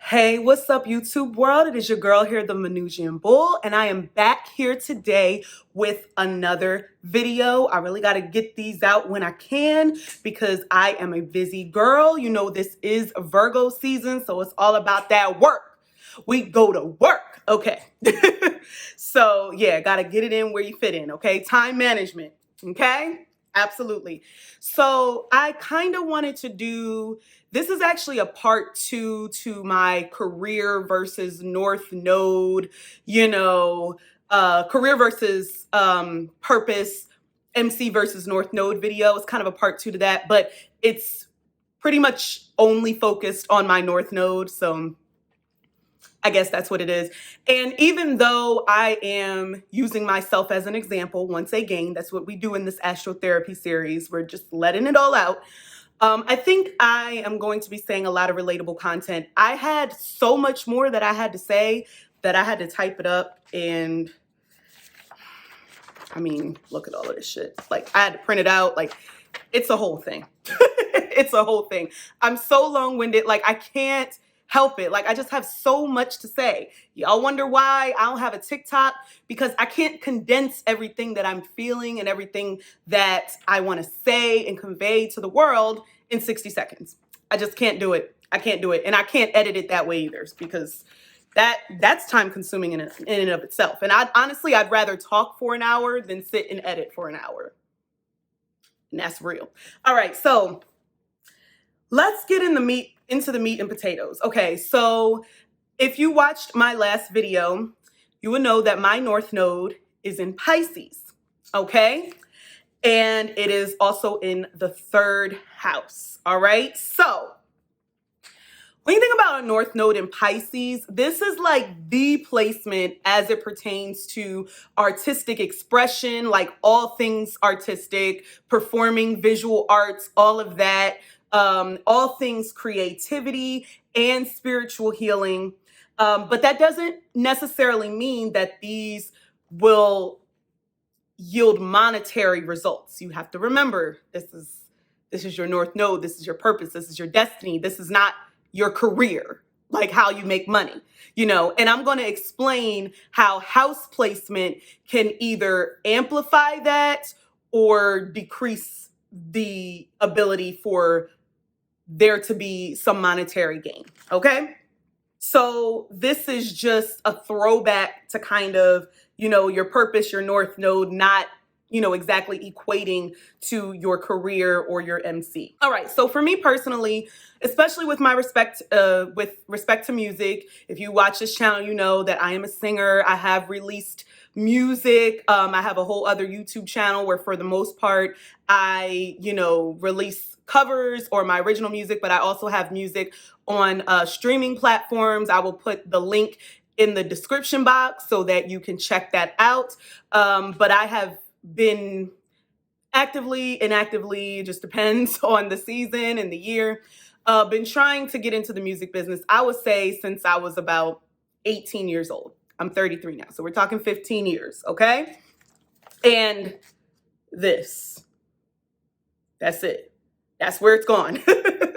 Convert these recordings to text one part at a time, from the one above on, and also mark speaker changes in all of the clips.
Speaker 1: Hey, what's up, YouTube world? It is your girl here, the Manusian Bull, and I am back here today with another video. I really got to get these out when I can because I am a busy girl. You know, this is Virgo season, so it's all about that work. We go to work, okay? So, yeah, got to get it in where you fit in, okay? Time management, okay? Absolutely. So, I kind of wanted to do this is actually a part 2 to my career versus North Node, career versus purpose, MC versus North Node video. It's kind of a part 2 to that, but it's pretty much only focused on my North Node. So I guess that's what it is. And even though I am using myself as an example, once again, that's what we do in this Astrotherapy series. We're just letting it all out. I think I am going to be saying a lot of relatable content. I had so much more that I had to say that I had to type it up. And I mean, look at all of this shit. Like, I had to print it out. Like, it's a whole thing. It's a whole thing. I'm so long-winded. Like, I can't help it. Like, I just have so much to say. Y'all wonder why I don't have a TikTok? Because I can't condense everything that I'm feeling and everything that I want to say and convey to the world in 60 seconds. I just can't do it. I can't do it. And I can't edit it that way either because that's time consuming in and of itself. And I'd rather talk for an hour than sit and edit for an hour. And that's real. All right, so let's get into the meat and potatoes. Okay, so if you watched my last video, you would know that my North Node is in Pisces, okay? And it is also in the 3rd house, all right? So when you think about a North Node in Pisces, this is like the placement as it pertains to artistic expression, like all things artistic, performing, visual arts, all of that, all things creativity and spiritual healing. But that doesn't necessarily mean that these will yield monetary results. You have to remember, this is your North Node, this is your purpose, this is your destiny, this is not your career, like how you make money, and I'm going to explain how house placement can either amplify that or decrease the ability for there to be some monetary gain, okay? So this is just a throwback to kind of, your purpose, your North Node, not, exactly equating to your career or your MC. All right. So for me personally, especially with respect to music, if you watch this channel, you know that I am a singer. I have released music. I have a whole other YouTube channel where for the most part, I, release covers or my original music, but I also have music on streaming platforms. I will put the link in the description box so that you can check that out. But I have been actively, inactively, just depends on the season and the year, been trying to get into the music business, I would say, since I was about 18 years old. I'm 33 now, so we're talking 15 years, okay? And that's it. That's where it's gone.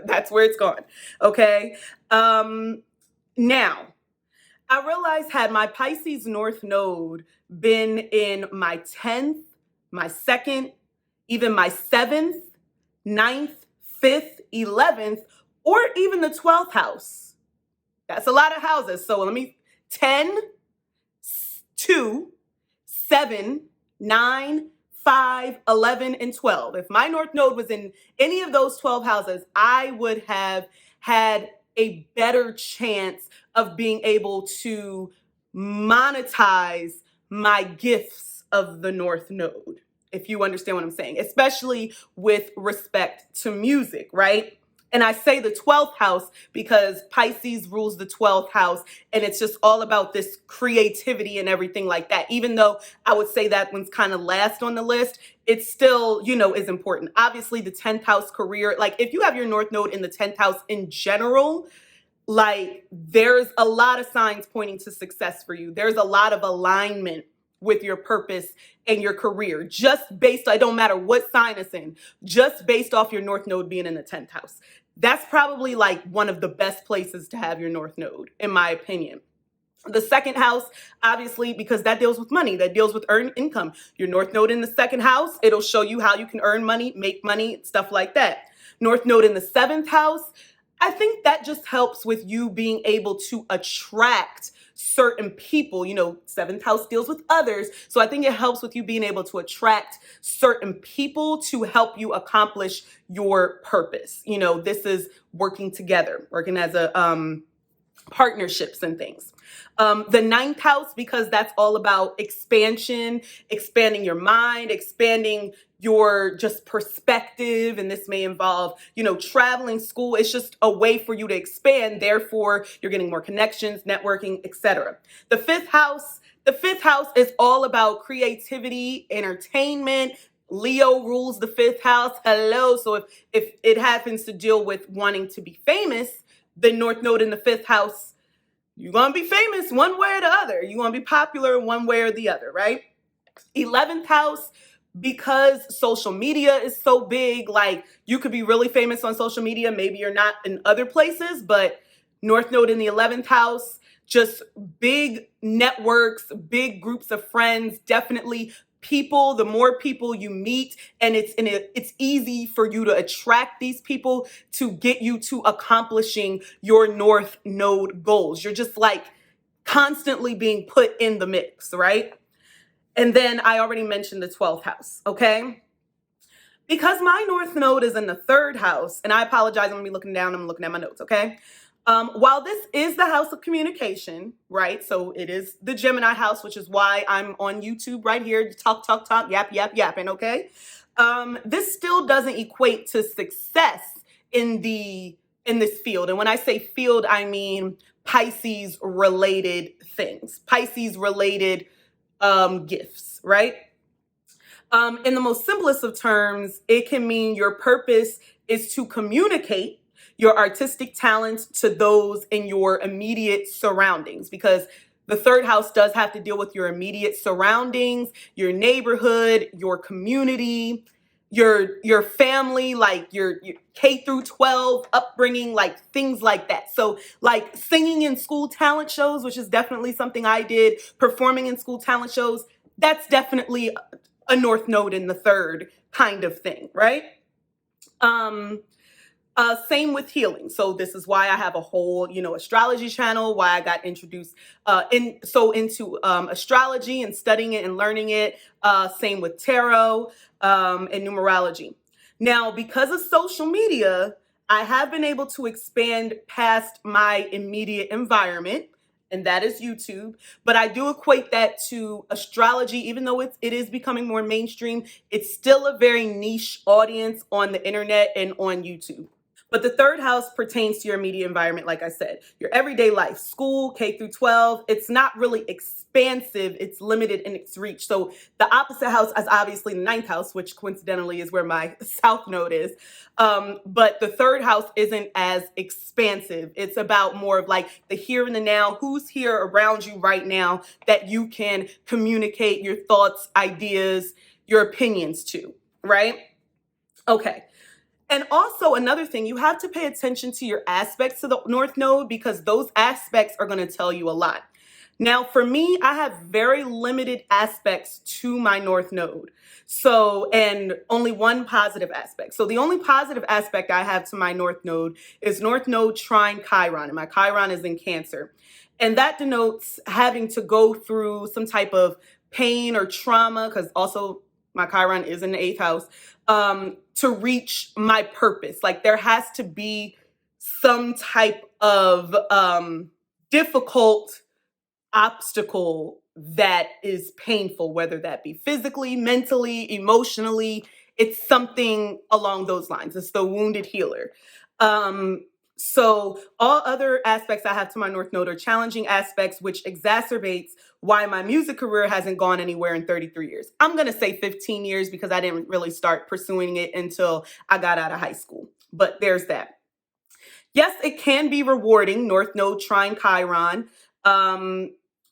Speaker 1: That's where it's gone, okay? Now, I realized had my Pisces North Node been in my 10th, my 2nd, even my 7th, 9th, 5th, 11th, or even the 12th house. That's a lot of houses. So 10, 2, 7, 9, 5, 11, and 12. If my North Node was in any of those 12 houses, I would have had a better chance of being able to monetize my gifts of the North Node, if you understand what I'm saying, especially with respect to music, right? And I say the 12th house because Pisces rules the 12th house, and it's just all about this creativity and everything like that. Even though I would say that one's kind of last on the list, it still, is important. Obviously, the 10th house career, like if you have your North Node in the 10th house in general, like there's a lot of signs pointing to success for you. There's a lot of alignment with your purpose and your career, just based, it don't matter what sign it's in, just based off your North Node being in the 10th house. That's probably like one of the best places to have your North Node, in my opinion. The second house, obviously, because that deals with money, that deals with earned income. Your North Node in the second house, it'll show you how you can earn money, make money, stuff like that. North Node in the 7th house, I think that just helps with you being able to attract certain people. You know, 7th house deals with others. So I think it helps with you being able to attract certain people to help you accomplish your purpose. You know, this is working together, working as a partnerships and things. The 9th house, because that's all about expansion, expanding your mind, expanding your just perspective. And this may involve, you know, traveling, school. It's just a way for you to expand. Therefore, you're getting more connections, networking, etc. The 5th house, is all about creativity, entertainment. Leo rules the 5th house. Hello. So if it happens to deal with wanting to be famous, the North Node in the 5th house, you're going to be famous one way or the other. You're going to be popular one way or the other, right? 11th house, because social media is so big, like you could be really famous on social media. Maybe you're not in other places, but North Node in the 11th house, just big networks, big groups of friends, definitely people. The more people you meet, and it's easy for you to attract these people to get you to accomplishing your North Node goals. You're just like constantly being put in the mix, right? And then I already mentioned the 12th house, okay? Because my North Node is in the 3rd house, and I apologize, I'm gonna be looking down, I'm looking at my notes, okay? While this is the house of communication, right? So it is the Gemini house, which is why I'm on YouTube right here, talk, yapping, okay? This still doesn't equate to success in this field. And when I say field, I mean Pisces related things, Pisces related gifts, right? In the most simplest of terms, it can mean your purpose is to communicate your artistic talent to those in your immediate surroundings, because the 3rd house does have to deal with your immediate surroundings, your neighborhood, your community, your family, like your K through 12 upbringing, like things like that. So like singing in school talent shows, which is definitely something I did, performing in school talent shows, that's definitely a North Node in the 3rd kind of thing, right? Same with healing. So this is why I have a whole, you know, astrology channel, why I got introduced into astrology and studying it and learning it. Same with tarot and numerology. Now, because of social media, I have been able to expand past my immediate environment, and that is YouTube. But I do equate that to astrology, even though it is becoming more mainstream. It's still a very niche audience on the internet and on YouTube. But the 3rd house pertains to your immediate environment, like I said, your everyday life, school, K through 12. It's not really expansive. It's limited in its reach. So the opposite house is obviously the 9th house, which coincidentally is where my South Node is. But the 3rd house isn't as expansive. It's about more of like the here and the now, who's here around you right now that you can communicate your thoughts, ideas, your opinions to, right? Okay. And also another thing, you have to pay attention to your aspects to the North Node, because those aspects are going to tell you a lot. Now, for me, I have very limited aspects to my North Node. So, and only one positive aspect. So the only positive aspect I have to my North Node is North Node trine Chiron, and my Chiron is in Cancer. And that denotes having to go through some type of pain or trauma, because also my Chiron is in the 8th house, to reach my purpose. Like there has to be some type of difficult obstacle that is painful, whether that be physically, mentally, emotionally. It's something along those lines. It's the wounded healer. So all other aspects I have to my North Node are challenging aspects, which exacerbates why my music career hasn't gone anywhere in 33 years. I'm going to say 15 years because I didn't really start pursuing it until I got out of high school. But there's that. Yes, it can be rewarding, North Node trine Chiron,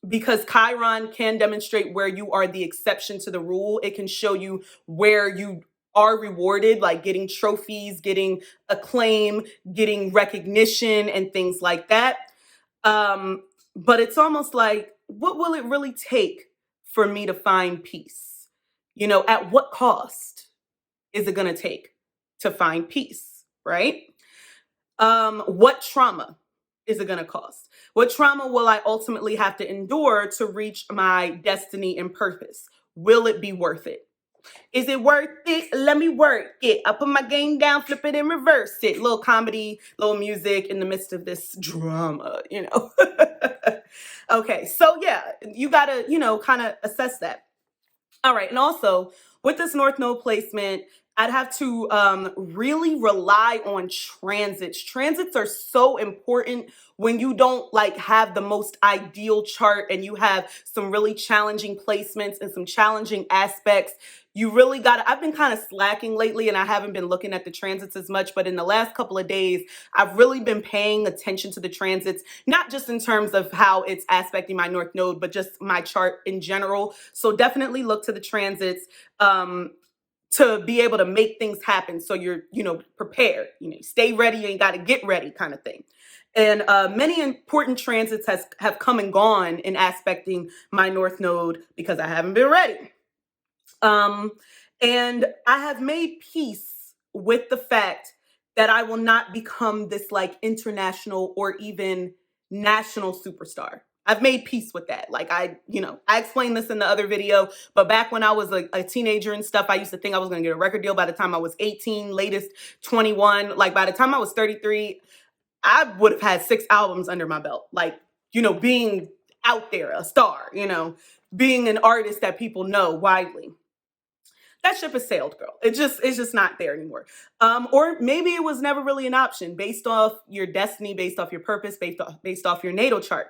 Speaker 1: because Chiron can demonstrate where you are the exception to the rule. It can show you where you are rewarded, like getting trophies, getting acclaim, getting recognition, and things like that. But it's almost like, what will it really take for me to find peace? At what cost is it going to take to find peace, right? What trauma is it going to cost? What trauma will I ultimately have to endure to reach my destiny and purpose? Will it be worth it? Is it worth it? Let me work it. I put my game down, flip it and reverse it. Little comedy, little music in the midst of this drama. Okay, so yeah, you gotta, kind of assess that. All right, and also with this North Node placement, I'd have to really rely on transits. Transits are so important when you don't like have the most ideal chart and you have some really challenging placements and some challenging aspects. You really I've been kind of slacking lately and I haven't been looking at the transits as much, but in the last couple of days, I've really been paying attention to the transits, not just in terms of how it's aspecting my North Node, but just my chart in general. So definitely look to the transits. To be able to make things happen. So you're, prepared, stay ready, you ain't got to get ready kind of thing. And many important transits have come and gone in aspecting my North Node because I haven't been ready. And I have made peace with the fact that I will not become this like international or even national superstar. I've made peace with that. Like I explained this in the other video, but back when I was a teenager and stuff, I used to think I was going to get a record deal by the time I was 18, latest 21. Like by the time I was 33, I would have had 6 albums under my belt. Like, being out there, a star, being an artist that people know widely. That ship has sailed, girl. It's just not there anymore. Or maybe it was never really an option based off your destiny, based off your purpose, based off your natal chart.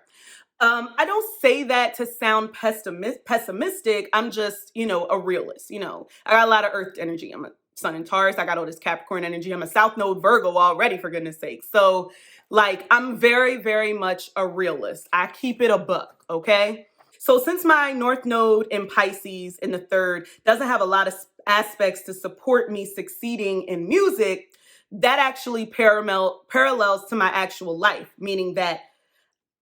Speaker 1: I don't say that to sound pessimistic. I'm just, a realist. I got a lot of earth energy. I'm a sun in Taurus. I got all this Capricorn energy. I'm a South Node Virgo already, for goodness sake. So like, I'm very, very much a realist. I keep it a buck. Okay. So since my North Node in Pisces in the third doesn't have a lot of aspects to support me succeeding in music, that actually parallels to my actual life, meaning that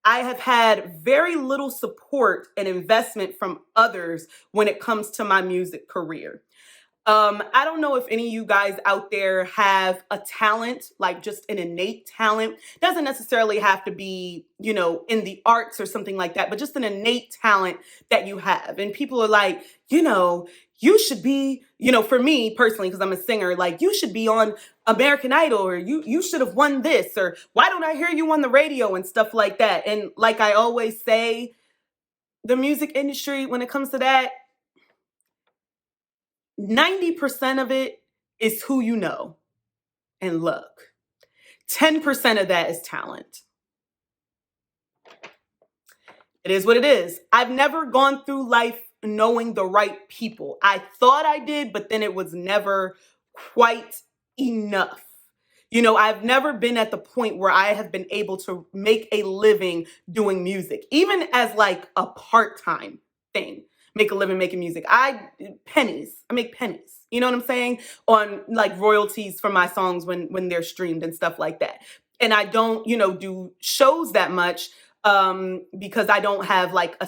Speaker 1: I have had very little support and investment from others when it comes to my music career. I don't know if any of you guys out there have a talent, like just an innate talent. Doesn't necessarily have to be, in the arts or something like that, but just an innate talent that you have. And people are like, you should be, for me personally, because I'm a singer, like you should be on American Idol, or you should have won this, or why don't I hear you on the radio and stuff like that. And like I always say, the music industry, when it comes to that, 90% of it is who you know and luck. 10% of that is talent. It is what it is. I've never gone through life knowing the right people. I thought I did, but then it was never quite enough. I've never been at the point where I have been able to make a living doing music, even as like a part-time thing. Make a living making music. I make pennies. You know what I'm saying? On like royalties for my songs when they're streamed and stuff like that. And I don't, do shows that much because I don't have like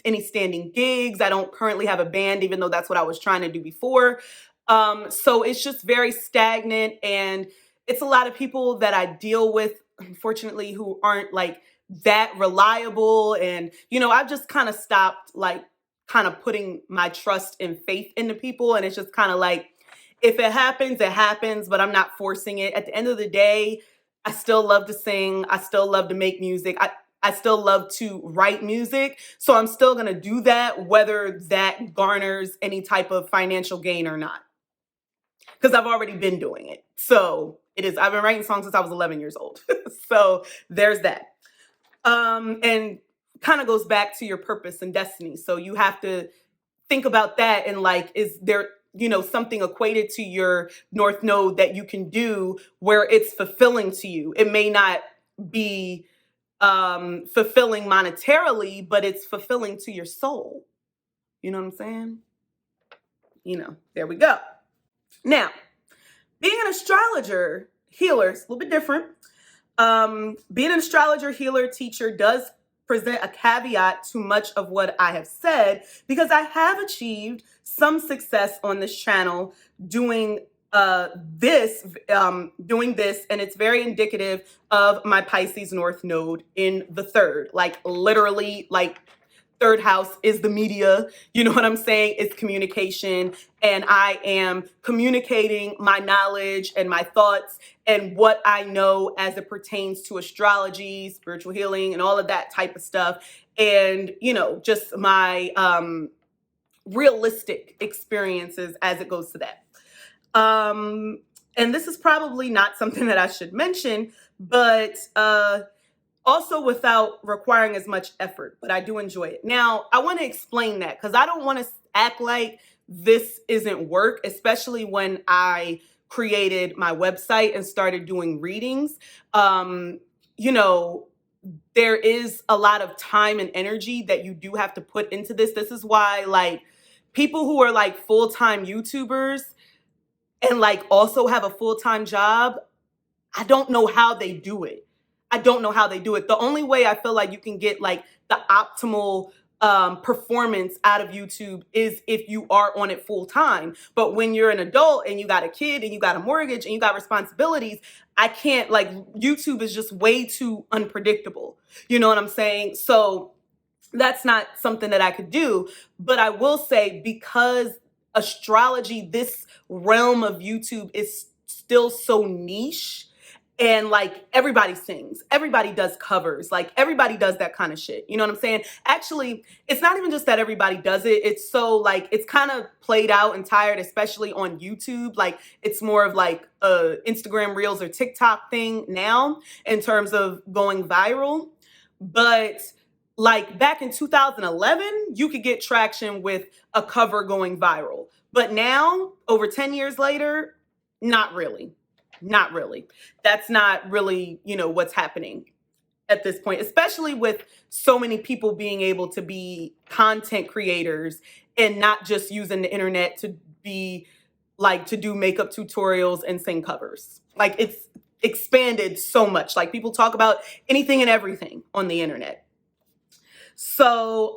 Speaker 1: any standing gigs. I don't currently have a band, even though that's what I was trying to do before. So it's just very stagnant, and it's a lot of people that I deal with, unfortunately, who aren't like that reliable. And, I've just kind of stopped like kind of putting my trust and faith into people. And it's just kind of like, if it happens, it happens, but I'm not forcing it. At the end of the day, I still love to sing. I still love to make music. I still love to write music. So I'm still going to do that, whether that garners any type of financial gain or not, because I've already been doing it. So I've been writing songs since I was 11 years old. So there's that. And kind of goes back to your purpose and destiny. So you have to think about that, and like, is there, something equated to your North Node that you can do where it's fulfilling to you? It may not be fulfilling monetarily, but it's fulfilling to your soul. You know what I'm saying? There we go. Now, being an astrologer healer is a little bit different. Being an astrologer healer teacher does present a caveat to much of what I have said, because I have achieved some success on this channel doing doing this, and it's very indicative of my Pisces North Node in the third. Like literally, like third house is the media. You know what I'm saying? It's communication. And I am communicating my knowledge and my thoughts and what I know as it pertains to astrology, spiritual healing, and all of that type of stuff. And, just my realistic experiences as it goes to that. And this is probably not something that I should mention, but also without requiring as much effort, but I do enjoy it. Now, I want to explain that because I don't want to act like this isn't work, especially when I created my website and started doing readings. There is a lot of time and energy that you do have to put into this. This is why, like, people who are like full-time YouTubers and like also have a full-time job, I don't know how they do it. The only way I feel like you can get like the optimal performance out of YouTube is if you are on it full time. But when you're an adult and you got a kid and you got a mortgage and you got responsibilities, I can't, like, YouTube is just way too unpredictable. You know what I'm saying? So that's not something that I could do. But I will say, because astrology, this realm of YouTube, is still so niche, and like everybody sings, everybody does covers, like everybody does that kind of shit. You know what I'm saying? Actually, it's not even just that everybody does it. It's so like, it's kind of played out and tired, especially on YouTube. Like it's more of like a Instagram Reels or TikTok thing now in terms of going viral. But like back in 2011, you could get traction with a cover going viral. But now, over 10 years later, not really. Not really. That's not really, what's happening at this point, especially with so many people being able to be content creators and not just using the internet to be like, to do makeup tutorials and sing covers. Like it's expanded so much. Like people talk about anything and everything on the internet. So,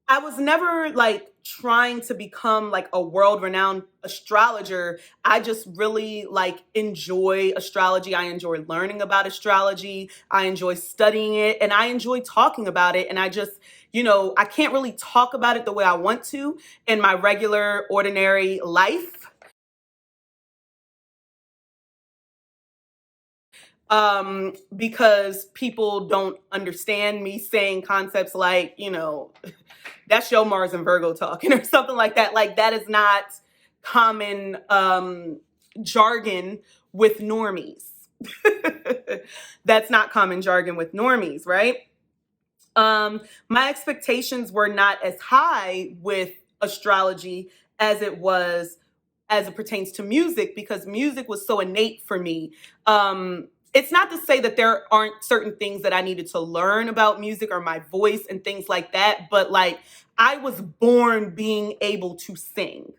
Speaker 1: I was never like trying to become like a world-renowned astrologer. I just really like enjoy astrology. I enjoy learning about astrology. I enjoy studying it, and I enjoy talking about it. And I just, I can't really talk about it the way I want to in my regular, ordinary life. Because people don't understand me saying concepts like, that's your Mars and Virgo talking or something like that. Like that is not common jargon with normies. That's not common jargon with normies, right? My expectations were not as high with astrology as it pertains to music, because music was so innate for me. It's not to say that there aren't certain things that I needed to learn about music or my voice and things like that, but like I was born being able to sing.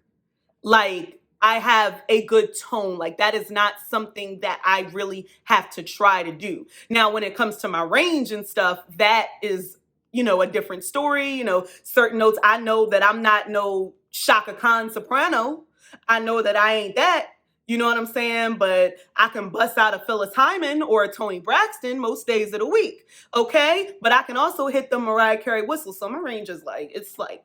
Speaker 1: Like I have a good tone. Like that is not something that I really have to try to do. Now, when it comes to my range and stuff, that is, a different story. Certain notes, I know that I'm not no Shaka Khan soprano. I know that I ain't that. You know what I'm saying? But I can bust out a Phyllis Hyman or a Toni Braxton most days of the week. Okay? But I can also hit the Mariah Carey whistle. So my range is like, it's like,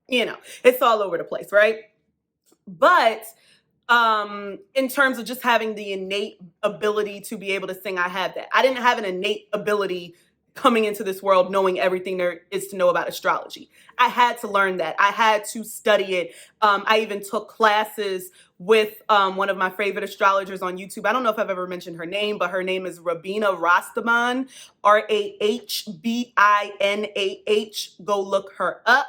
Speaker 1: it's all over the place, right? But in terms of just having the innate ability to be able to sing, I have that. I didn't have an innate ability coming into this world knowing everything there is to know about astrology. I had to learn that. I had to study it. I even took classes with one of my favorite astrologers on YouTube. I don't know if I've ever mentioned her name, but her name is Rabina Rastaman, Rahbinah. Go look her up.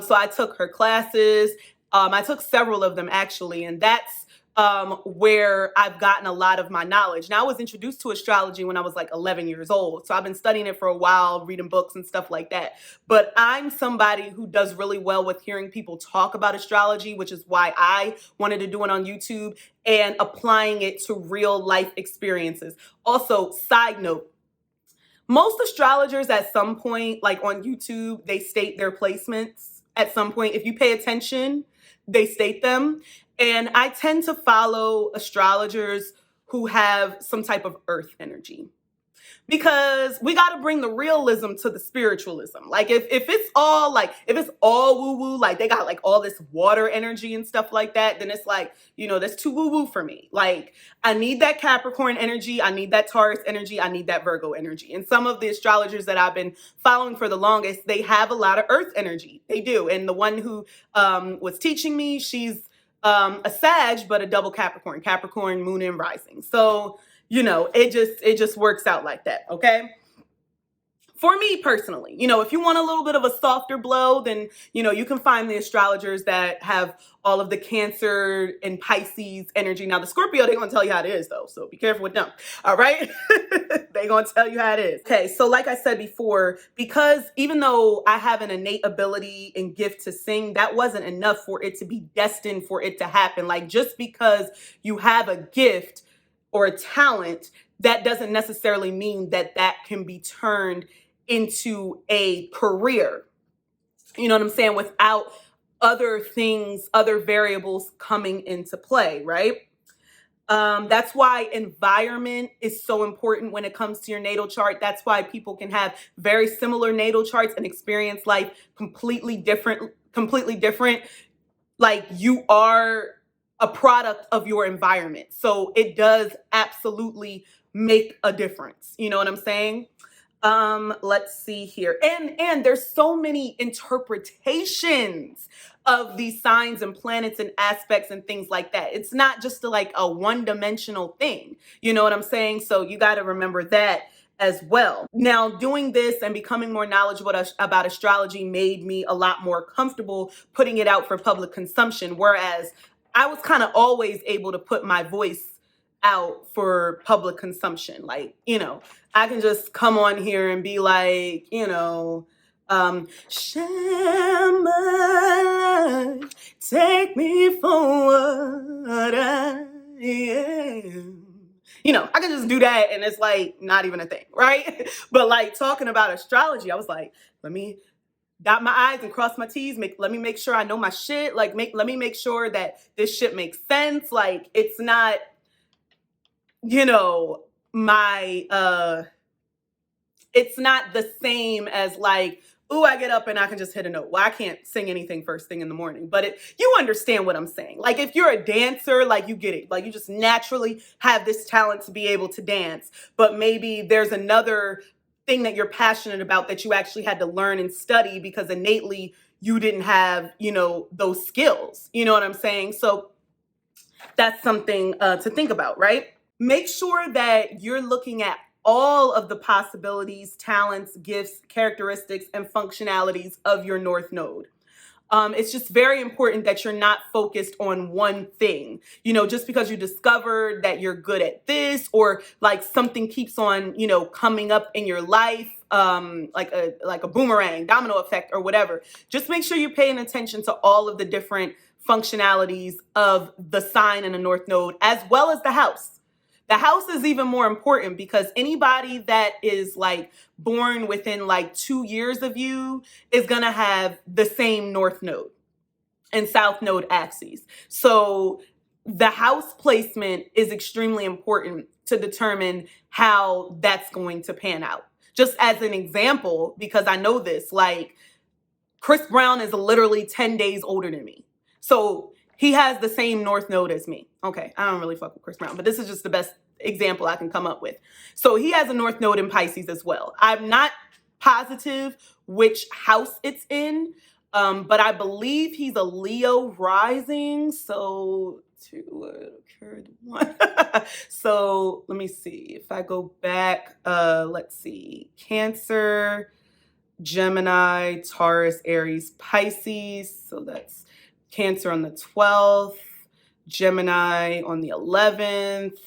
Speaker 1: So I took her classes. I took several of them actually, and that's where I've gotten a lot of my knowledge. Now, I was introduced to astrology when I was like 11 years old. So I've been studying it for a while, reading books and stuff like that. But I'm somebody who does really well with hearing people talk about astrology, which is why I wanted to do it on YouTube and applying it to real life experiences. Also, side note, most astrologers at some point, like on YouTube, they state their placements at some point. If you pay attention, they state them. And I tend to follow astrologers who have some type of earth energy, because we got to bring the realism to the spiritualism. Like if it's all like, if it's all woo woo, like they got like all this water energy and stuff like that, then it's like, that's too woo woo for me. Like I need that Capricorn energy. I need that Taurus energy. I need that Virgo energy. And some of the astrologers that I've been following for the longest, they have a lot of earth energy. They do. And the one who was teaching me, she's a Sag, but a double Capricorn, moon and rising. So it just works out like that. Okay. For me personally, if you want a little bit of a softer blow, then, you can find the astrologers that have all of the Cancer and Pisces energy. Now, the Scorpio, they're going to tell you how it is, though. So be careful with them. All right. They're going to tell you how it is. Okay. So like I said before, because even though I have an innate ability and gift to sing, that wasn't enough for it to be destined for it to happen. Like just because you have a gift or a talent, that doesn't necessarily mean that that can be turned into a career. You know what I'm saying? Without other things, other variables coming into play, right? That's why environment is so important when it comes to your natal chart. That's why people can have very similar natal charts and experience life completely different. Like you are a product of your environment. So it does absolutely make a difference. You know what I'm saying? Let's see here. And there's so many interpretations of these signs and planets and aspects and things like that. It's not just like a one-dimensional thing. You know what I'm saying? So you got to remember that as well. Now, doing this and becoming more knowledgeable about astrology made me a lot more comfortable putting it out for public consumption, whereas I was kind of always able to put my voice out for public consumption. Like, I can just come on here and be like, share my life, take me for what I am. I can just do that and it's like not even a thing, right? But like talking about astrology, I was like, let me dot my I's and cross my T's. Let me make sure I know my shit. Like, let me make sure that this shit makes sense. Like, it's not, my, it's not the same as like, ooh, I get up and I can just hit a note. Well, I can't sing anything first thing in the morning, but you understand what I'm saying. Like if you're a dancer, like you get it. Like you just naturally have this talent to be able to dance, but maybe there's another thing that you're passionate about that you actually had to learn and study because innately you didn't have, those skills. You know what I'm saying? So that's something to think about, right? Make sure that you're looking at all of the possibilities, talents, gifts, characteristics, and functionalities of your North Node. It's just very important that you're not focused on one thing. Just because you discovered that you're good at this or like something keeps on, coming up in your life, like a boomerang, domino effect or whatever. Just make sure you're paying attention to all of the different functionalities of the sign in the North Node, as well as the house. The house is even more important because anybody that is like born within like 2 years of you is going to have the same North Node and South Node axes. So the house placement is extremely important to determine how that's going to pan out. Just as an example, because I know this, like Chris Brown is literally 10 days older than me. So he has the same North Node as me. Okay, I don't really fuck with Chris Brown, but this is just the best example I can come up with. So he has a North Node in Pisces as well. I'm not positive which house it's in, but I believe he's a Leo rising. So so let me see. If I go back, let's see. Cancer, Gemini, Taurus, Aries, Pisces. So that's Cancer on the 12th, Gemini on the 11th,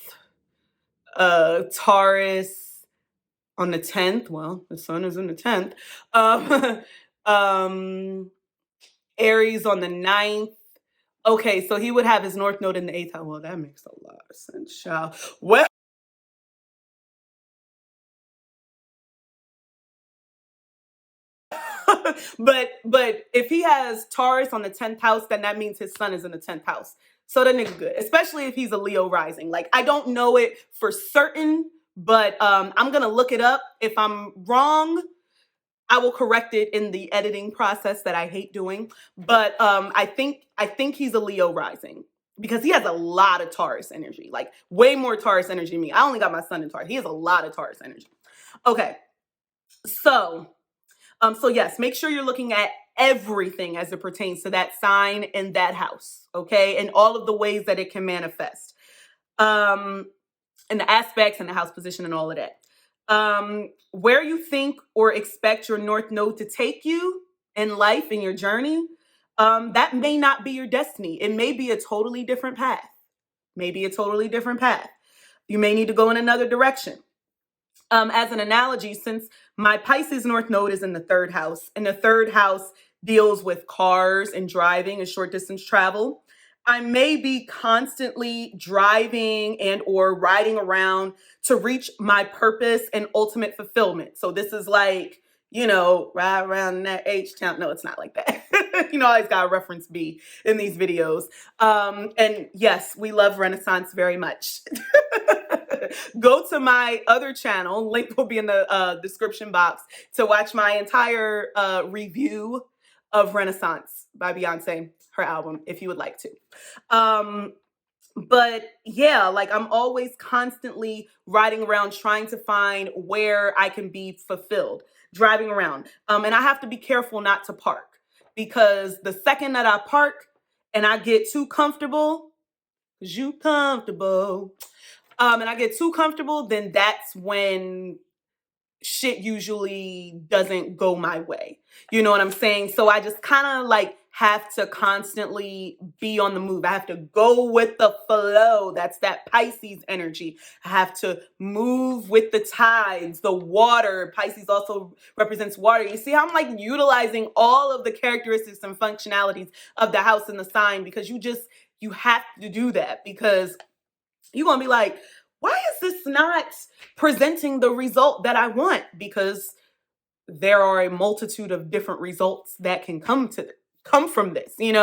Speaker 1: Taurus on the 10th. Well, the sun is in the 10th. Um, um, Aries on the 9th. Okay, so he would have his North Node in the 8th house. Well, that makes a lot of sense, child. Well, but if he has Taurus on the 10th house, then that means his sun is in the 10th house. So that nigga good, especially if he's a Leo rising. Like, I don't know it for certain, but I'm gonna look it up. If I'm wrong, I will correct it in the editing process that I hate doing. But I think he's a Leo rising because he has a lot of Taurus energy, like way more Taurus energy than me. I only got my sun in Taurus. He has a lot of Taurus energy. Okay, so so yes, make sure you're looking at everything as it pertains to that sign and that house, okay, and all of the ways that it can manifest. Um, and the aspects and the house position and all of that. Where you think or expect your North Node to take you in life, in your journey, that may not be your destiny. It may be a totally different path. Maybe a totally different path. You may need to go in another direction. As an analogy, since my Pisces North Node is in the 3rd house, and the 3rd house deals with cars and driving and short distance travel, I may be constantly driving and or riding around to reach my purpose and ultimate fulfillment. So this is like, ride around in that H-town. No, it's not like that. I always got to reference B in these videos. And yes, we love Renaissance very much. Go to my other channel, link will be in the description box, to watch my entire review of Renaissance by Beyonce, her album, if you would like to. But yeah, like I'm always constantly riding around trying to find where I can be fulfilled, driving around. And I have to be careful not to park, because the second that I park and I get too comfortable, because you comfortable, and I get too comfortable, then that's when shit usually doesn't go my way. You know what I'm saying? So I just kind of like have to constantly be on the move. I have to go with the flow. That's that Pisces energy. I have to move with the tides, the water. Pisces also represents water. You see how I'm like utilizing all of the characteristics and functionalities of the house and the sign, because you have to do that, because you're going to be like, why is this not presenting the result that I want? Because there are a multitude of different results that can come from this. There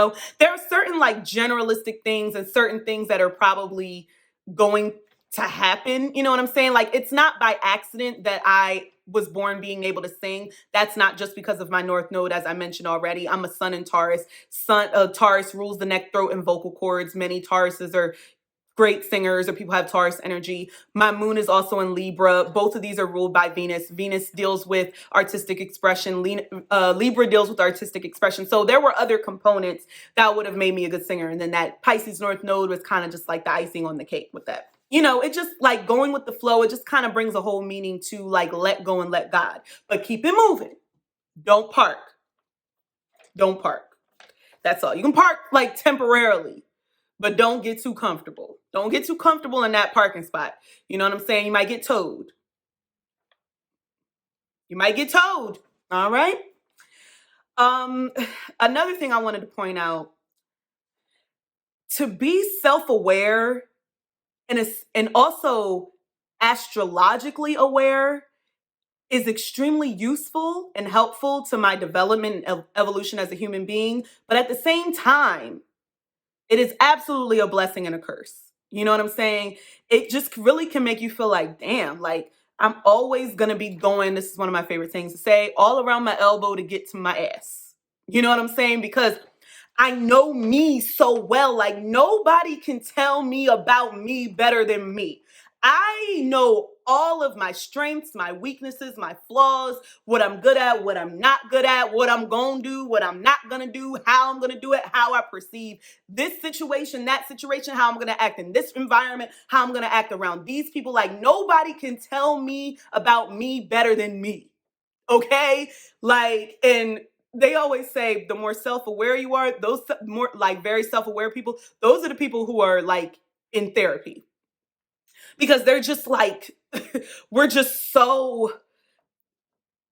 Speaker 1: are certain like generalistic things and certain things that are probably going to happen. You know what I'm saying? Like, it's not by accident that I was born being able to sing. That's not just because of my North Node, as I mentioned already. I'm a sun in Taurus. Taurus rules the neck, throat, and vocal cords. Many Tauruses are great singers, or people have Taurus energy. My moon is also in Libra. Both of these are ruled by Venus. Venus deals with artistic expression. Libra deals with artistic expression. So there were other components that would have made me a good singer. And then that Pisces North Node was kind of just like the icing on the cake with that. It just like going with the flow. It just kind of brings a whole meaning to like let go and let God. But keep it moving. Don't park. Don't park. That's all. You can park like temporarily, but don't get too comfortable. Don't get too comfortable in that parking spot. You know what I'm saying? You might get towed. All right. Another thing I wanted to point out, to be self-aware and also astrologically aware is extremely useful and helpful to my development and evolution as a human being. But at the same time, it is absolutely a blessing and a curse. You know what I'm saying? It just really can make you feel like, damn, like I'm always going to be going, this is one of my favorite things to say, all around my elbow to get to my ass. You know what I'm saying? Because I know me so well. Like, nobody can tell me about me better than me. I know all of my strengths, my weaknesses, my flaws, what I'm good at, what I'm not good at, what I'm going to do, what I'm not going to do, how I'm going to do it, how I perceive this situation, that situation, how I'm going to act in this environment, how I'm going to act around these people. Like, nobody can tell me about me better than me. Okay? Like, and they always say the more self-aware you are, those more like very self-aware people, those are the people who are like in therapy, because they're just like we're just so,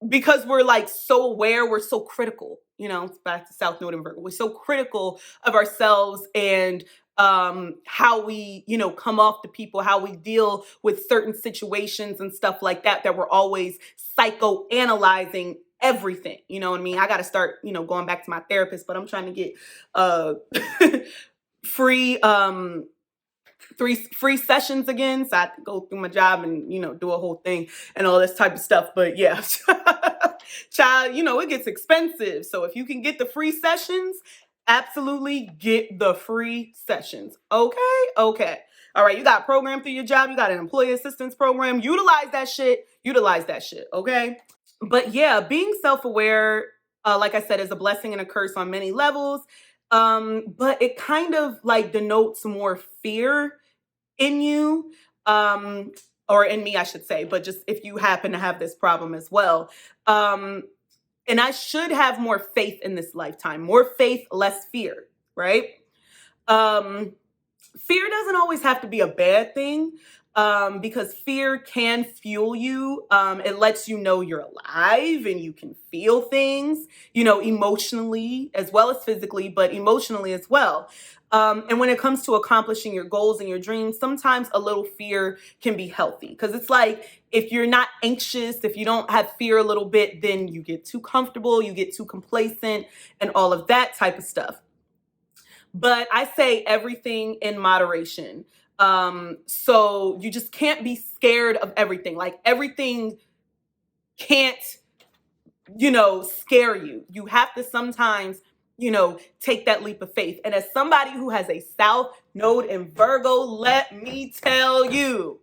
Speaker 1: because we're like so aware, we're so critical, it's back to South Node and Virgo. We're so critical of ourselves and how we, come off to people, how we deal with certain situations and stuff like that, that we're always psychoanalyzing everything. You know what I mean? I got to start, going back to my therapist, but I'm trying to get uh free three free sessions again, so I have to go through my job and do a whole thing and all this type of stuff. But yeah, child, it gets expensive, so if you can get the free sessions, absolutely get the free sessions. Okay, all right, you got a program through your job, you got an employee assistance program, utilize that shit, okay. But yeah, being self-aware, like I said, is a blessing and a curse on many levels. But it kind of like denotes more fear in you, um or in me, I should say, but just if you happen to have this problem as well. And I should have more faith in this lifetime, more faith, less fear, right? um Fear doesn't always have to be a bad thing, because fear can fuel you. It lets you know you're alive and you can feel things, emotionally as well as physically, but emotionally as well. And when it comes to accomplishing your goals and your dreams, sometimes a little fear can be healthy, because it's like if you're not anxious, if you don't have fear a little bit, then you get too comfortable, you get too complacent, and all of that type of stuff. But I say everything in moderation. So you just can't be scared of everything. Like everything can't, scare you. You have to sometimes, take that leap of faith. And as somebody who has a South Node in Virgo, let me tell you,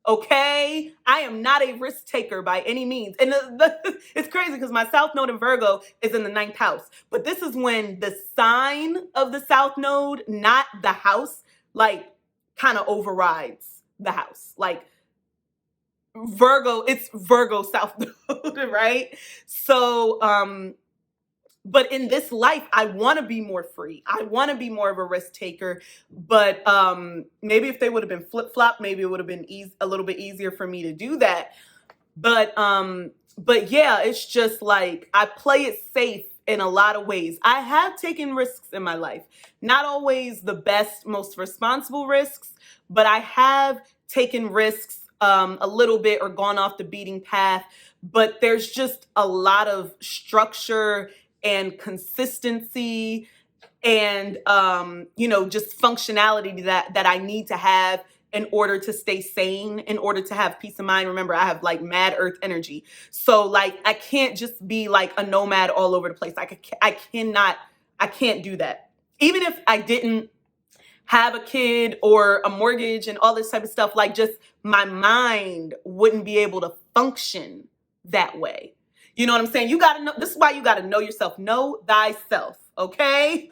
Speaker 1: okay, I am not a risk taker by any means. And it's crazy because my South Node in Virgo is in the 9th house. But this is when the sign of the South Node, not the house, like kind of overrides the house. Like Virgo, it's Virgo South Node, right? So, but in this life, I want to be more free. I want to be more of a risk taker. But maybe if they would have been flip-flop, maybe it would have been a little bit easier for me to do that. But yeah, it's just like I play it safe in a lot of ways. I have taken risks in my life. Not always the best, most responsible risks, but I have taken risks a little bit or gone off the beaten path. But there's just a lot of structure and consistency and just functionality that I need to have in order to stay sane, in order to have peace of mind. Remember, I have like mad earth energy. So like I can't just be like a nomad all over the place. I can't do that. Even if I didn't have a kid or a mortgage and all this type of stuff, like just my mind wouldn't be able to function that way. You know what I'm saying? You got to know, this is why you got to know yourself. Know thyself. Okay?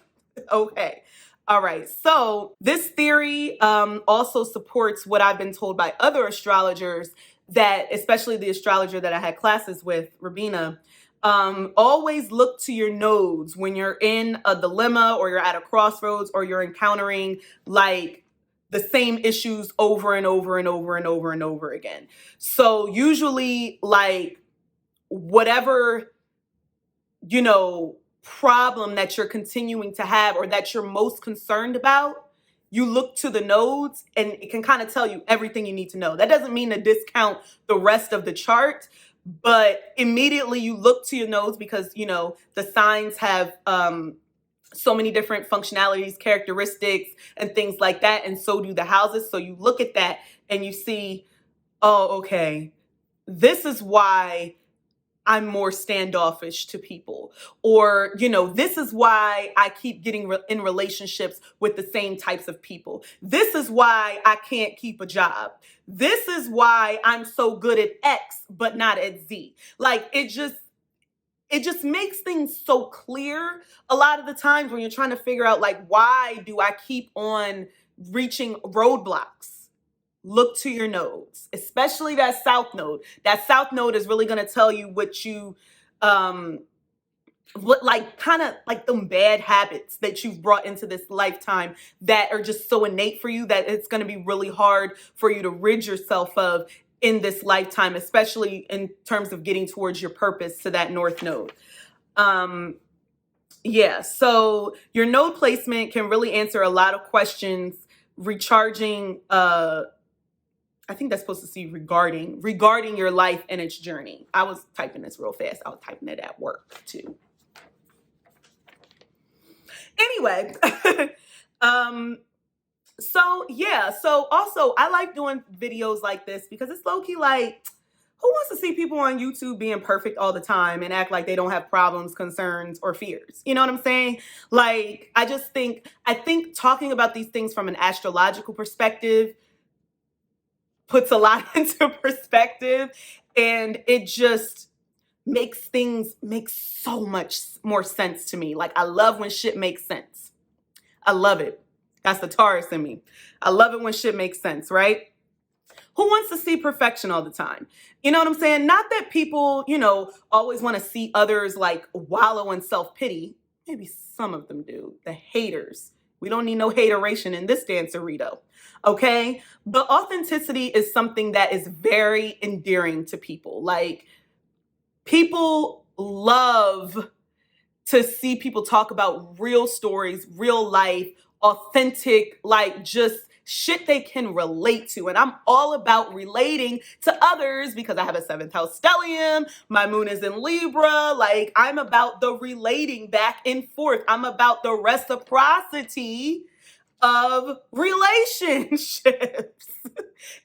Speaker 1: Okay. All right. So this theory also supports what I've been told by other astrologers, that especially the astrologer that I had classes with, Rabina, always look to your nodes when you're in a dilemma or you're at a crossroads or you're encountering like the same issues over and over and over and over and over again. So usually like whatever, problem that you're continuing to have or that you're most concerned about, you look to the nodes and it can kind of tell you everything you need to know. That doesn't mean to discount the rest of the chart, but immediately you look to your nodes because, the signs have so many different functionalities, characteristics, and things like that. And so do the houses. So you look at that and you see, oh, okay, this is why I'm more standoffish to people. Or, this is why I keep getting in relationships with the same types of people. This is why I can't keep a job. This is why I'm so good at X, but not at Z. Like, it just makes things so clear a lot of the times when you're trying to figure out, like, why do I keep on reaching roadblocks? Look to your nodes, especially that South Node. That South Node is really going to tell you what you what, like, kind of like them bad habits that you've brought into this lifetime that are just so innate for you that it's going to be really hard for you to rid yourself of in this lifetime, especially in terms of getting towards your purpose to that north node. Yeah, so your node placement can really answer a lot of questions recharging. I think that's supposed to see regarding your life and its journey. I was typing this real fast. I was typing it at work too. Anyway, so also I like doing videos like this because it's low-key like, who wants to see people on YouTube being perfect all the time and act like they don't have problems, concerns, or fears? You know what I'm saying? Like, I think talking about these things from an astrological perspective puts a lot into perspective, and it just makes things make so much more sense to me. Like, I love when shit makes sense. I love it. That's the Taurus in me. I love it when shit makes sense, right? Who wants to see perfection all the time? You know what I'm saying? Not that people, always want to see others like wallow in self-pity. Maybe some of them do. The haters. We don't need no hateration in this dancerito. Okay? But authenticity is something that is very endearing to people. Like, people love to see people talk about real stories, real life, authentic, like just shit they can relate to. And I'm all about relating to others because I have a 7th house stellium. My moon is in Libra. Like, I'm about the relating back and forth. I'm about the reciprocity of relationships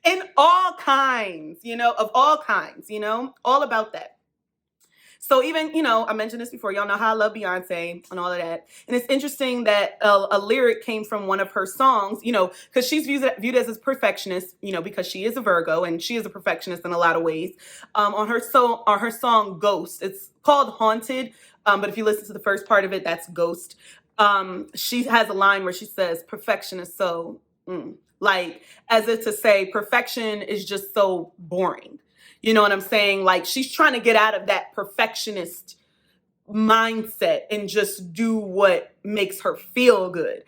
Speaker 1: in all kinds, of all kinds, all about that. So even, I mentioned this before, y'all know how I love Beyonce and all of that. And it's interesting that a lyric came from one of her songs, because she's viewed as a perfectionist, because she is a Virgo and she is a perfectionist in a lot of ways. On her song Ghost, it's called Haunted. But if you listen to the first part of it, that's Ghost. She has a line where she says, perfection is so, like, as if to say perfection is just so boring. You know what I'm saying? Like, she's trying to get out of that perfectionist mindset and just do what makes her feel good,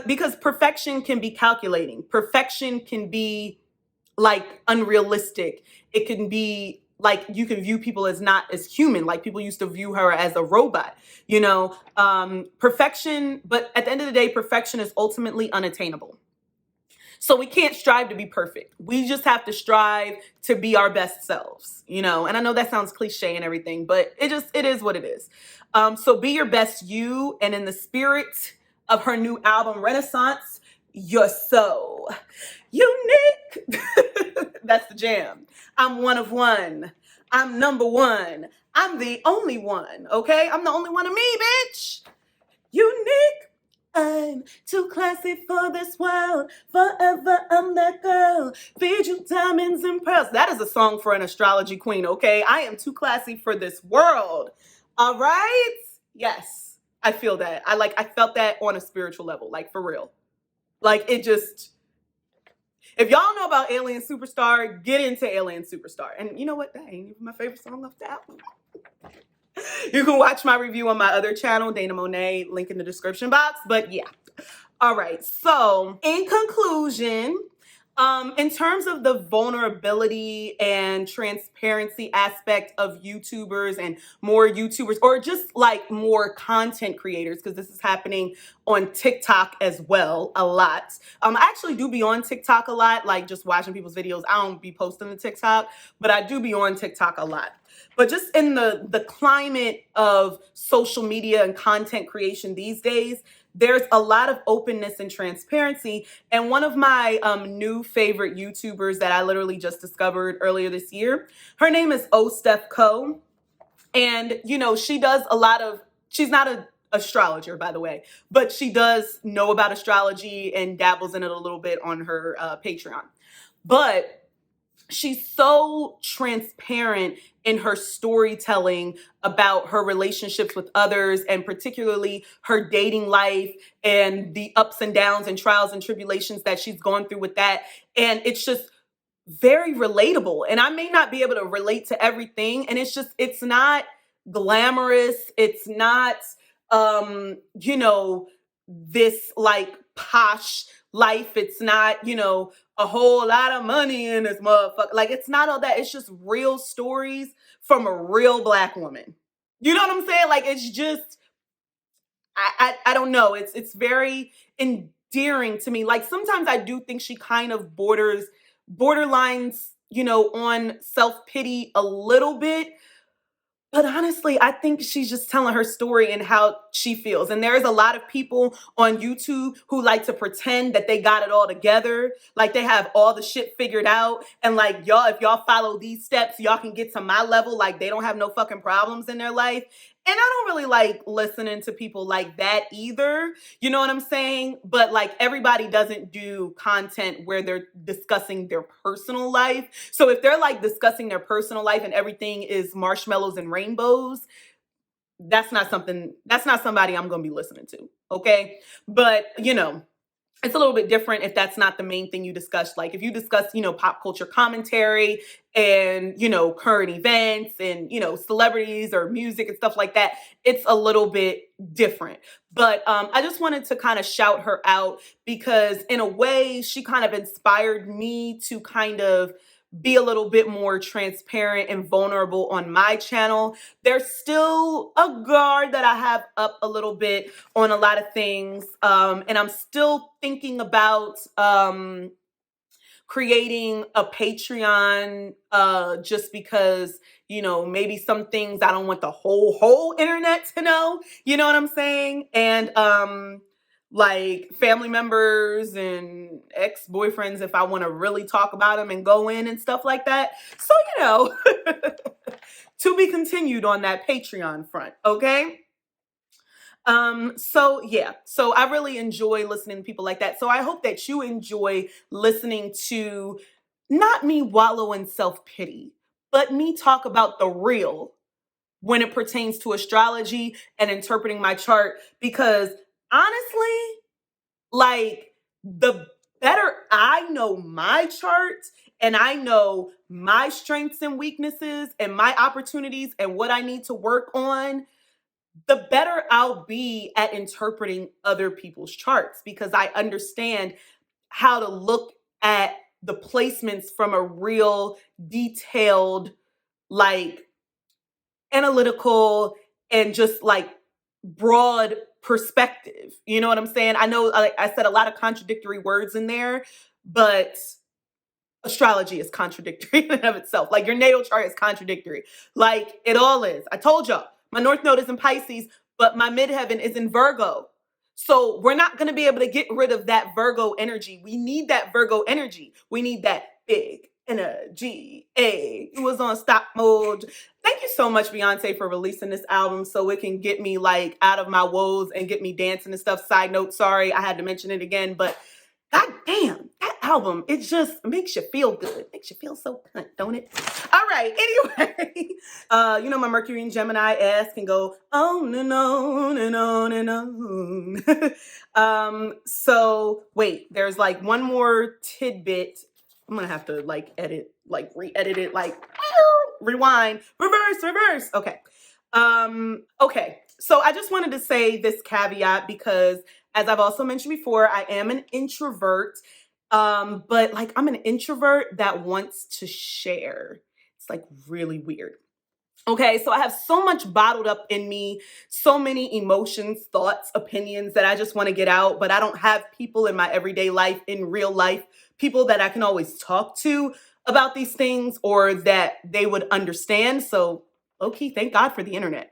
Speaker 1: because perfection can be calculating. Perfection can be like unrealistic. It can be like, you can view people as not as human. Like, people used to view her as a robot, perfection. But at the end of the day, perfection is ultimately unattainable. So we can't strive to be perfect. We just have to strive to be our best selves, And I know that sounds cliche and everything, but it is what it is. So be your best you. And in the spirit of her new album, Renaissance, you're so unique. That's the jam. I'm one of one. I'm number one. I'm the only one. Okay? I'm the only one of me, bitch. Unique. I'm too classy for this world. Forever I'm that girl. Feed you diamonds and pearls. That is a song for an astrology queen, okay? I am too classy for this world. All right? Yes. I feel that. I felt that on a spiritual level, like, for real. Like, it just, if y'all know about Alien Superstar, get into Alien Superstar. And you know what? That ain't even my favorite song off the album. You can watch my review on my other channel, Dana Monet, link in the description box. But yeah. All right. So in conclusion, in terms of the vulnerability and transparency aspect of YouTubers and more YouTubers, or just like more content creators, because this is happening on TikTok as well, a lot. I actually do be on TikTok a lot, like just watching people's videos. I don't be posting to TikTok, but I do be on TikTok a lot. But just in the climate of social media and content creation these days, there's a lot of openness and transparency. And one of my new favorite YouTubers that I literally just discovered earlier this year, her name is Steph Co. And, she does a lot of, she's not an astrologer, by the way, but she does know about astrology and dabbles in it a little bit on her Patreon. But she's so transparent in her storytelling about her relationships with others, and particularly her dating life and the ups and downs and trials and tribulations that she's gone through with that. And it's just very relatable. And I may not be able to relate to everything. And it's not glamorous. It's not, you know, this like posh life. It's not, a whole lot of money in this motherfucker. Like, it's not all that. It's just real stories from a real Black woman. You know what I'm saying? Like, it's just, I don't know. It's very endearing to me. Like, sometimes I do think she kind of borderlines, on self-pity a little bit. But honestly, I think she's just telling her story and how she feels. And there's a lot of people on YouTube who like to pretend that they got it all together, like they have all the shit figured out. And like, y'all, if y'all follow these steps, y'all can get to my level. Like, they don't have no fucking problems in their life. And I don't really like listening to people like that either. You know what I'm saying? But like, everybody doesn't do content where they're discussing their personal life. So if they're like discussing their personal life and everything is marshmallows and rainbows, that's not somebody I'm going to be listening to. Okay. But, it's a little bit different if that's not the main thing you discuss. Like, if you discuss, pop culture commentary and, current events and, celebrities or music and stuff like that, it's a little bit different. But I just wanted to kind of shout her out because in a way she kind of inspired me to kind of be a little bit more transparent and vulnerable on my channel. There's still a guard that I have up a little bit on a lot of things. And I'm still thinking about creating a Patreon just because, maybe some things I don't want the whole internet to know. You know what I'm saying? And like family members and ex-boyfriends, if I want to really talk about them and go in and stuff like that. So, to be continued on that Patreon front, okay? So yeah, so I really enjoy listening to people like that. So I hope that you enjoy listening to not me wallow in self-pity, but me talk about the real when it pertains to astrology and interpreting my chart. Because honestly, like, the better I know my chart and I know my strengths and weaknesses and my opportunities and what I need to work on, the better I'll be at interpreting other people's charts because I understand how to look at the placements from a real detailed, like, analytical and just like broad perspective. You know what I'm saying? I know, like I said, a lot of contradictory words in there, but astrology is contradictory in and of itself. Like, your natal chart is contradictory. Like, it all is. I told y'all, my North Node is in Pisces, but my midheaven is in Virgo. So we're not going to be able to get rid of that Virgo energy. We need that Virgo energy. We need that big energy. It was on stop mode. Thank you so much, Beyonce, for releasing this album so it can get me like out of my woes and get me dancing and stuff. Side note, sorry, I had to mention it again, but God damn, that album, it just makes you feel good. Makes you feel so cunt, don't it? All right, anyway. My Mercury and Gemini ass can go on and on and on and on. So wait, there's like one more tidbit. I'm gonna have to like re-edit it, like rewind, reverse. Okay. Okay. So I just wanted to say this caveat because, as I've also mentioned before, I am an introvert. But like, I'm an introvert that wants to share. It's like really weird. Okay, so I have so much bottled up in me, so many emotions, thoughts, opinions that I just want to get out, but I don't have people in my everyday life, in real life, people that I can always talk to about these things or that they would understand. So, okay, thank God for the internet,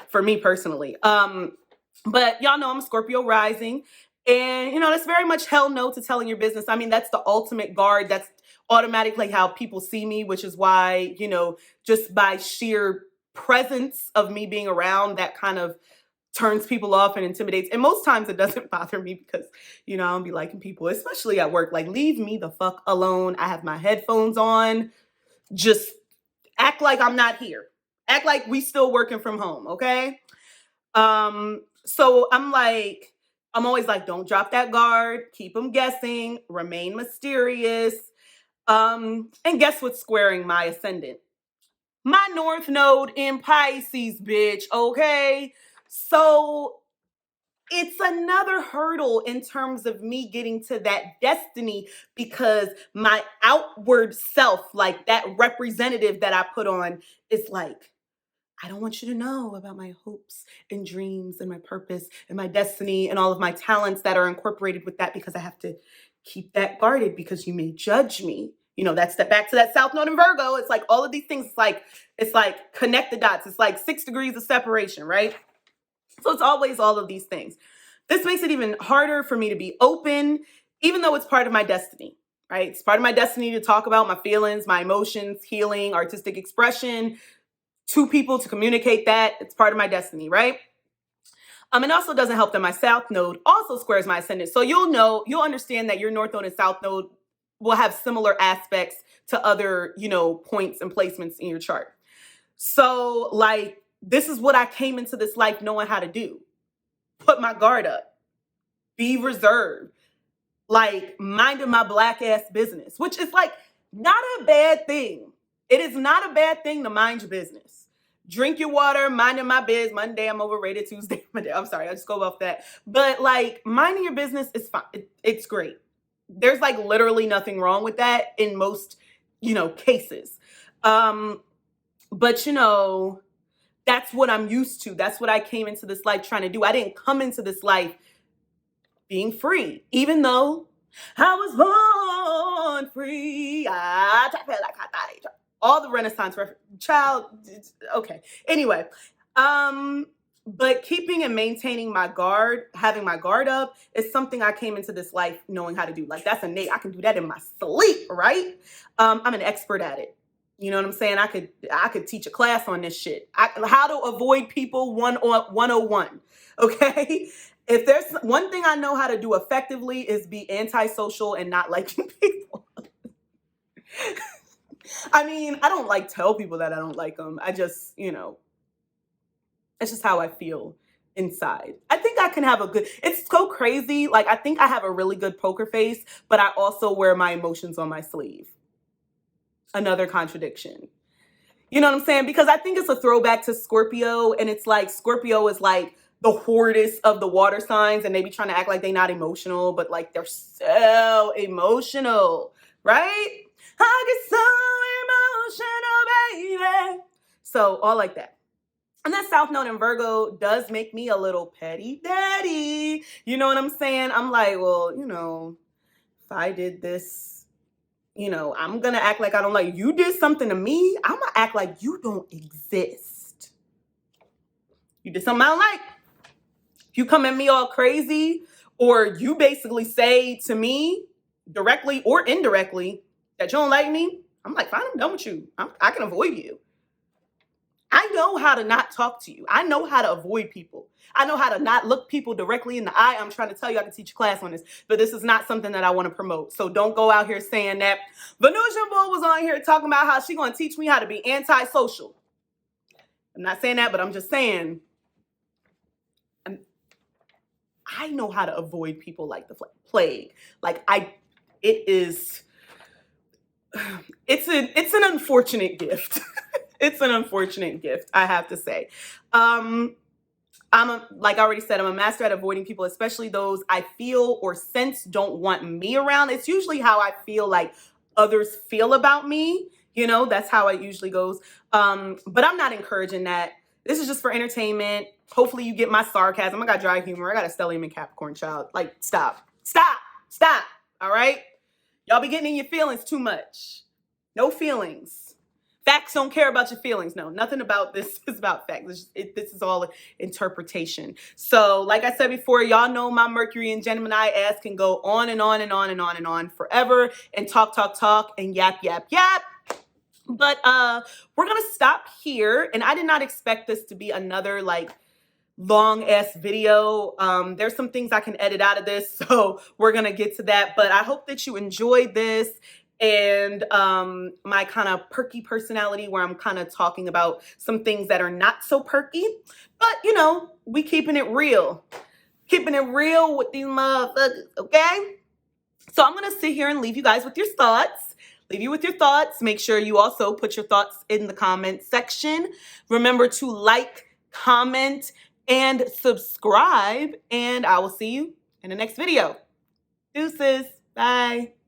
Speaker 1: for me personally. But y'all know I'm a Scorpio rising, and that's very much hell no to telling your business. I mean, that's the ultimate guard. That's automatically how people see me, which is why, just by sheer presence of me being around, that kind of turns people off and intimidates. And most times it doesn't bother me because, I'll be liking people, especially at work, like, leave me the fuck alone. I have my headphones on. Just act like I'm not here. Act like we still working from home, okay? So I'm always like, don't drop that guard, keep them guessing, remain mysterious. And guess what's squaring my ascendant? my North Node in Pisces, bitch, okay? So it's another hurdle in terms of me getting to that destiny because my outward self, like that representative that I put on, is like, I don't want you to know about my hopes and dreams and my purpose and my destiny and all of my talents that are incorporated with that because I have to keep that guarded because you may judge me. You know, that's back to that South Node in Virgo. It's like all of these things. It's like connect the dots. It's like 6 degrees of separation, right? So it's always all of these things. This makes it even harder for me to be open, even though it's part of my destiny, right? It's part of my destiny to talk about my feelings, my emotions, healing, artistic expression, to people, to communicate that. It's part of my destiny, right? It also doesn't help that my South Node also squares my ascendant. So you'll understand that your North Node and South Node will have similar aspects to other, points and placements in your chart. So like, this is what I came into this life knowing how to do. Put my guard up, be reserved, like minding my black ass business, which is like not a bad thing. It is not a bad thing to mind your business. Drink your water, minding my biz. Monday I'm overrated, Tuesday I'm sorry, I just go off that. But like minding your business is fine. It's great. There's like literally nothing wrong with that in most, cases. But that's what I'm used to. That's what I came into this life trying to do. I didn't come into this life being free, even though I was born free. All the Renaissance child. Okay. Anyway, but keeping and maintaining my guard, having my guard up, is something I came into this life knowing how to do. Like that's innate. I can do that in my sleep, right? I'm an expert at it. You know what I'm saying? I could teach a class on this shit. How to avoid people 101. Okay? If there's one thing I know how to do effectively is be antisocial and not liking people. I mean, I don't like tell people that I don't like them. I just, it's just how I feel inside. I think I can have it's so crazy. Like, I think I have a really good poker face, but I also wear my emotions on my sleeve. Another contradiction. You know what I'm saying? Because I think it's a throwback to Scorpio, and it's like Scorpio is like the hardest of the water signs, and they be trying to act like they're not emotional, but like they're so emotional, right? I get so emotional, baby. So all like that. And that South Node in Virgo does make me a little petty daddy. You know what I'm saying? I'm like, well, if I did this, I'm going to act like I don't like you. You did something to me, I'm going to act like you don't exist. You did something I don't like. You come at me all crazy, or you basically say to me directly or indirectly that you don't like me, I'm like, fine, I'm done with you. I can avoid you. I know how to not talk to you. I know how to avoid people. I know how to not look people directly in the eye. I'm trying to tell you, I can teach a class on this, but this is not something that I want to promote. So don't go out here saying that Venusian Bull was on here talking about how she going to teach me how to be antisocial. I'm not saying that, but I'm just saying I know how to avoid people like the plague. Like it's an unfortunate gift. It's an unfortunate gift, I have to say. Like I already said, I'm a master at avoiding people, especially those I feel or sense don't want me around. It's usually how I feel like others feel about me. That's how it usually goes. But I'm not encouraging that. This is just for entertainment. Hopefully you get my sarcasm. I got dry humor. I got a stellium and Capricorn child. Like, stop. All right? Y'all be getting in your feelings too much. No feelings. Facts don't care about your feelings. No, nothing about this is about facts. This is all interpretation. So like I said before, y'all know my Mercury and Gemini ass can go on and on and on and on and on forever and talk and yap. But we're going to stop here. And I did not expect this to be another like long ass video. There's some things I can edit out of this, so we're going to get to that. But I hope that you enjoyed this. And my kind of perky personality, where I'm kind of talking about some things that are not so perky, but we keeping it real with these motherfuckers, okay? So I'm gonna sit here and leave you guys with your thoughts, leave you with your thoughts. Make sure you also put your thoughts in the comment section. Remember to like, comment, and subscribe. And I will see you in the next video. Deuces. Bye.